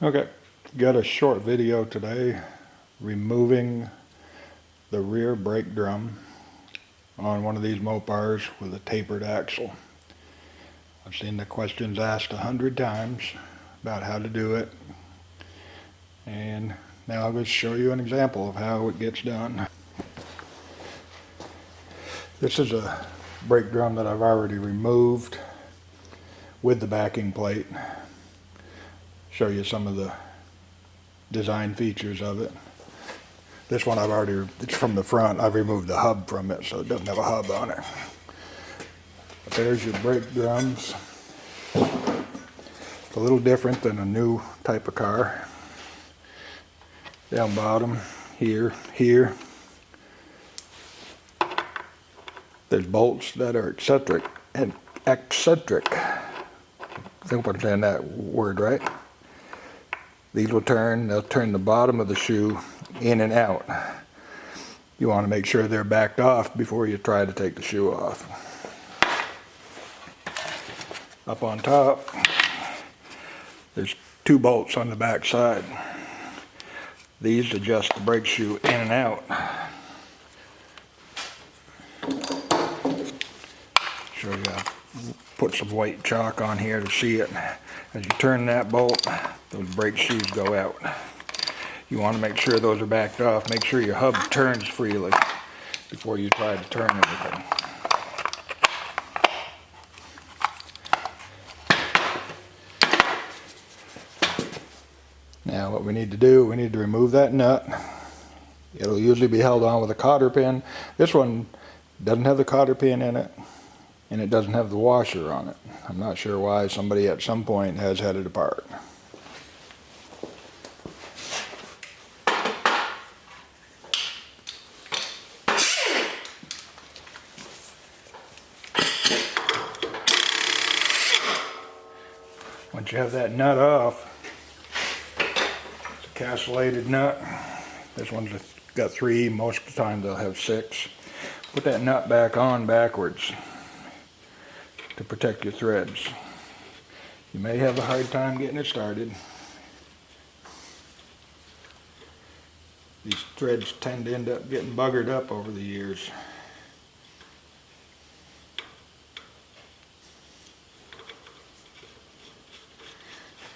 Okay, got a short video today removing the rear brake drum on one of these Mopars with a tapered axle. I've seen the questions asked 100 times about how to do it, and now I'll just show you an example of how it gets done. This is a brake drum that I've already removed with the backing plate. Show you some of the design features of it. This one it's from the front. I've removed the hub from it, so it doesn't have a hub on it. But there's your brake drums. It's a little different than a new type of car. Down bottom, here. There's bolts that are eccentric. I think I'm saying that word right. These will they'll turn the bottom of the shoe in and out. You want to make sure they're backed off before you try to take the shoe off. Up on top, there's two bolts on the back side. These adjust the brake shoe in and out. Show you, put some white chalk on here to see it. As you turn that bolt, those brake shoes go out. You want to make sure those are backed off. Make sure your hub turns freely before you try to turn everything. Now what we need to do, we need to remove that nut. It'll usually be held on with a cotter pin. This one doesn't have the cotter pin in it, and it doesn't have the washer on it. I'm not sure why. Somebody at some point has had it apart. Once you have that nut off, it's a castellated nut. This one's got 3, most of the time they'll have 6. Put that nut back on backwards to protect your threads. You may have a hard time getting it started. These threads tend to end up getting buggered up over the years.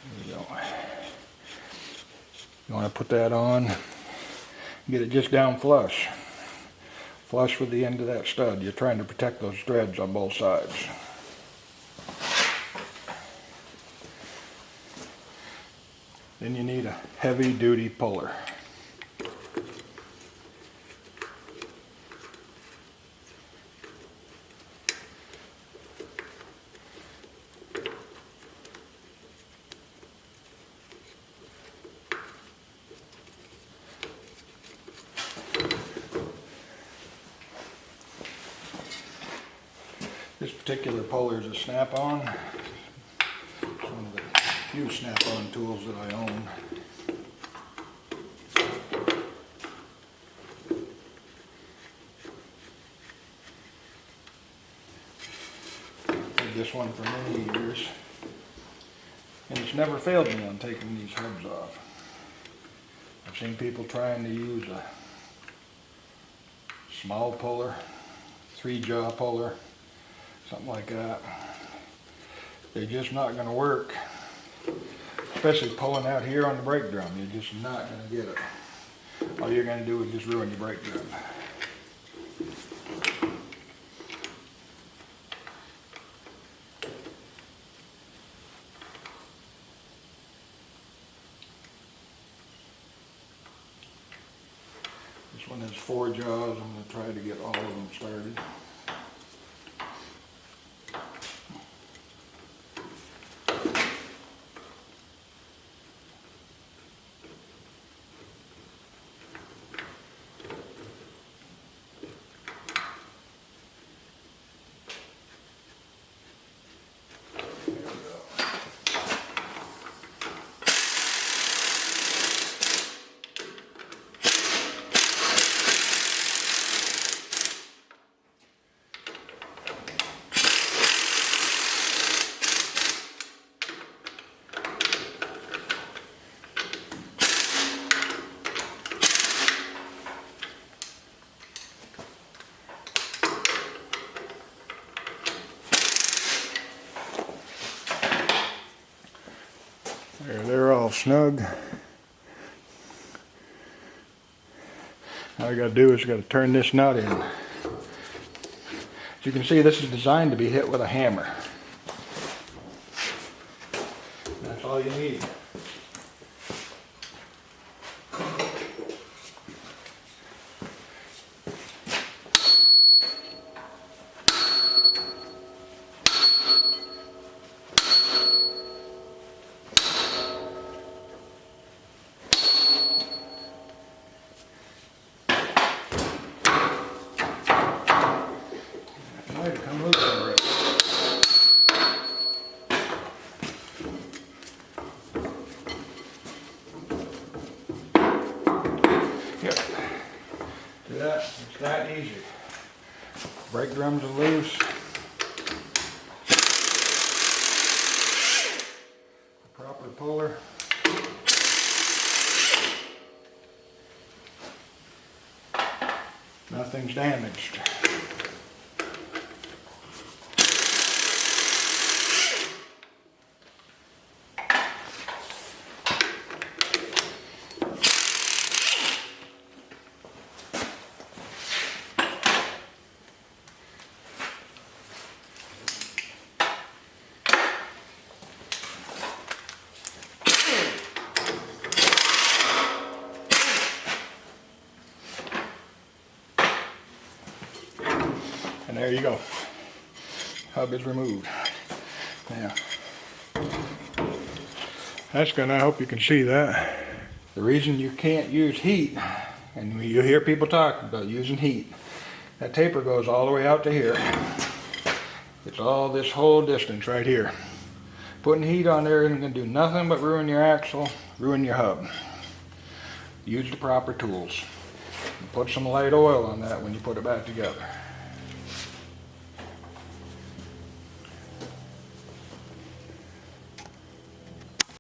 There we go. You want to put that on, get it just down flush with the end of that stud. You're trying to protect those threads on both sides. Then you need a heavy duty puller. This particular puller is a snap-on. It's one of the few snap-on tools that I own. I've had this one for many years, and it's never failed me on taking these hubs off. I've seen people trying to use a small puller, 3-jaw puller, something like that. They're just not going to work, especially pulling out here on the brake drum. You're just not going to get it. All you're going to do is just ruin your brake drum. This one has 4 jaws. I'm going to try to get all of them started. There, they're all snug. All you gotta do is you gotta turn this nut in. As you can see, this is designed to be hit with a hammer. That's all you need. Come loose already. Yep. See that? It's that easy. Brake drums are loose. Proper puller. Nothing's damaged. And there you go. Hub is removed. Now, that's gonna, I hope you can see that. The reason you can't use heat, and you hear people talk about using heat, that taper goes all the way out to here. It's all this whole distance right here. Putting heat on there isn't gonna do nothing but ruin your axle, ruin your hub. Use the proper tools. And put some light oil on that when you put it back together.